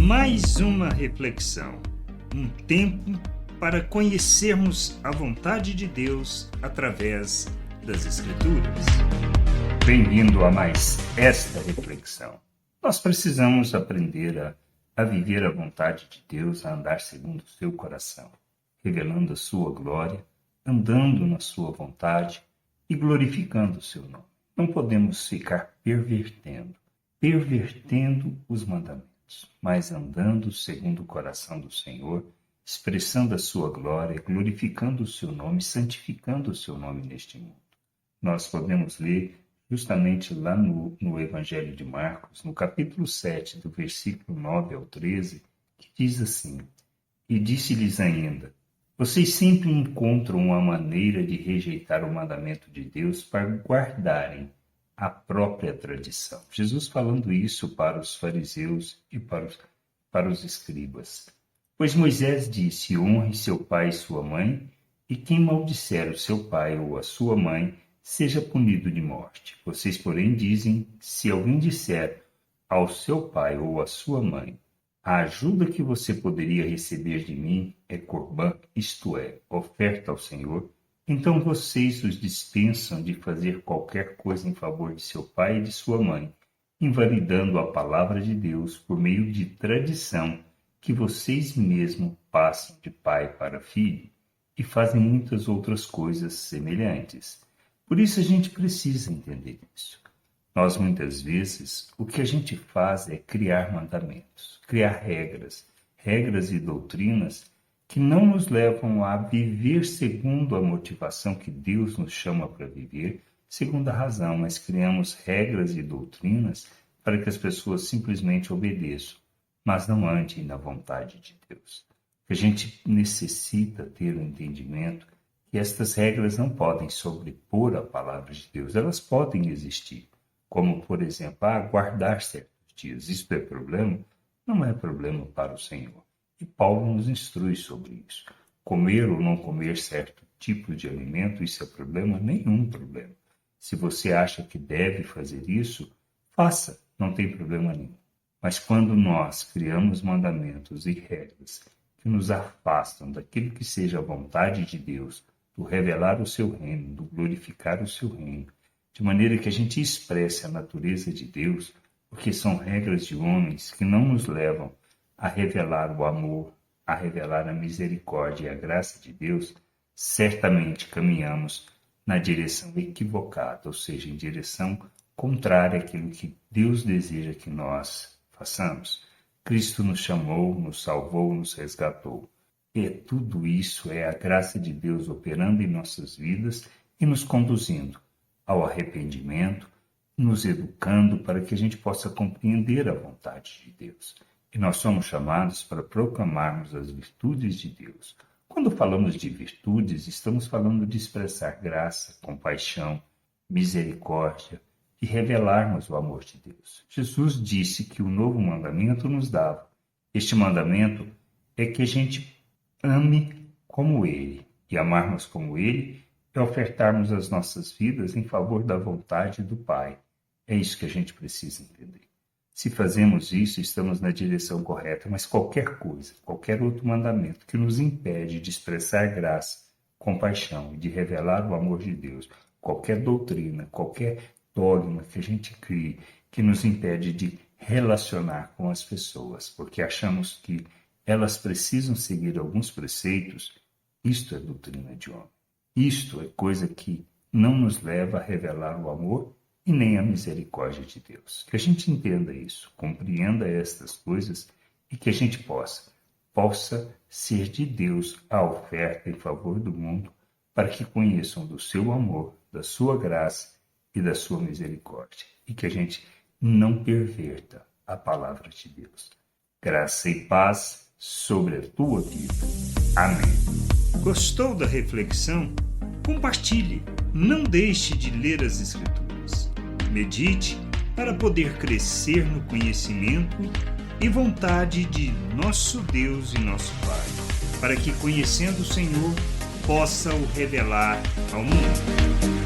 Mais uma reflexão, um tempo para conhecermos a vontade de Deus através das Escrituras. Bem-vindo a mais esta reflexão. Nós precisamos aprender a viver a vontade de Deus, a andar segundo o seu coração, revelando a sua glória, andando na sua vontade e glorificando o seu nome. Não podemos ficar pervertendo os mandamentos, mas andando segundo o coração do Senhor, expressando a sua glória, glorificando o seu nome, santificando o seu nome neste mundo. Nós podemos ler justamente lá no Evangelho de Marcos, no capítulo 7, do versículo 9 ao 13, que diz assim: E disse-lhes ainda: Vocês sempre encontram uma maneira de rejeitar o mandamento de Deus para guardarem a própria tradição. Jesus falando isso para os fariseus e para os escribas. Pois Moisés disse: Honre seu pai e sua mãe, e quem maldisser o seu pai ou a sua mãe seja punido de morte. Vocês, porém, dizem: Se alguém disser ao seu pai ou à sua mãe: A ajuda que você poderia receber de mim é corbã, isto é, oferta ao Senhor, então vocês os dispensam de fazer qualquer coisa em favor de seu pai e de sua mãe, invalidando a palavra de Deus por meio de tradição que vocês mesmos passam de pai para filho, e fazem muitas outras coisas semelhantes. Por isso a gente precisa entender isso. Nós, muitas vezes, o que a gente faz é criar mandamentos, criar regras e doutrinas que não nos levam a viver segundo a motivação que Deus nos chama para viver, segundo a razão, mas criamos regras e doutrinas para que as pessoas simplesmente obedeçam, mas não andem na vontade de Deus. A gente necessita ter o entendimento que estas regras não podem sobrepor a palavra de Deus, elas podem existir, como, por exemplo, guardar certos dias. Isto é problema? Não é problema para o Senhor. E Paulo nos instrui sobre isso. Comer ou não comer certo tipo de alimento, isso é problema? Nenhum problema. Se você acha que deve fazer isso, faça, não tem problema nenhum. Mas quando nós criamos mandamentos e regras que nos afastam daquilo que seja a vontade de Deus, do revelar o seu reino, do glorificar o seu reino, de maneira que a gente expresse a natureza de Deus, porque são regras de homens que não nos levam a revelar o amor, a revelar a misericórdia e a graça de Deus, certamente caminhamos na direção equivocada, ou seja, em direção contrária àquilo que Deus deseja que nós façamos. Cristo nos chamou, nos salvou, nos resgatou. E tudo isso é a graça de Deus operando em nossas vidas e nos conduzindo ao arrependimento, nos educando para que a gente possa compreender a vontade de Deus. E nós somos chamados para proclamarmos as virtudes de Deus. Quando falamos de virtudes, estamos falando de expressar graça, compaixão, misericórdia e revelarmos o amor de Deus. Jesus disse que o novo mandamento nos dava. Este mandamento é que a gente ame como Ele, e amarmos como Ele é ofertarmos as nossas vidas em favor da vontade do Pai. É isso que a gente precisa entender. Se fazemos isso, estamos na direção correta, mas qualquer coisa, qualquer outro mandamento que nos impede de expressar graça, compaixão e de revelar o amor de Deus, qualquer doutrina, qualquer dogma que a gente crie, que nos impede de relacionar com as pessoas, porque achamos que elas precisam seguir alguns preceitos, isto é doutrina de homem. Isto é coisa que não nos leva a revelar o amor e nem a misericórdia de Deus. Que a gente entenda isso, compreenda estas coisas e que a gente possa ser de Deus a oferta em favor do mundo para que conheçam do seu amor, da sua graça e da sua misericórdia. E que a gente não perverta a palavra de Deus. Graça e paz sobre a tua vida. Amém. Gostou da reflexão? Compartilhe. Não deixe de ler as Escrituras. Medite para poder crescer no conhecimento e vontade de nosso Deus e nosso Pai, para que, conhecendo o Senhor, possa o revelar ao mundo.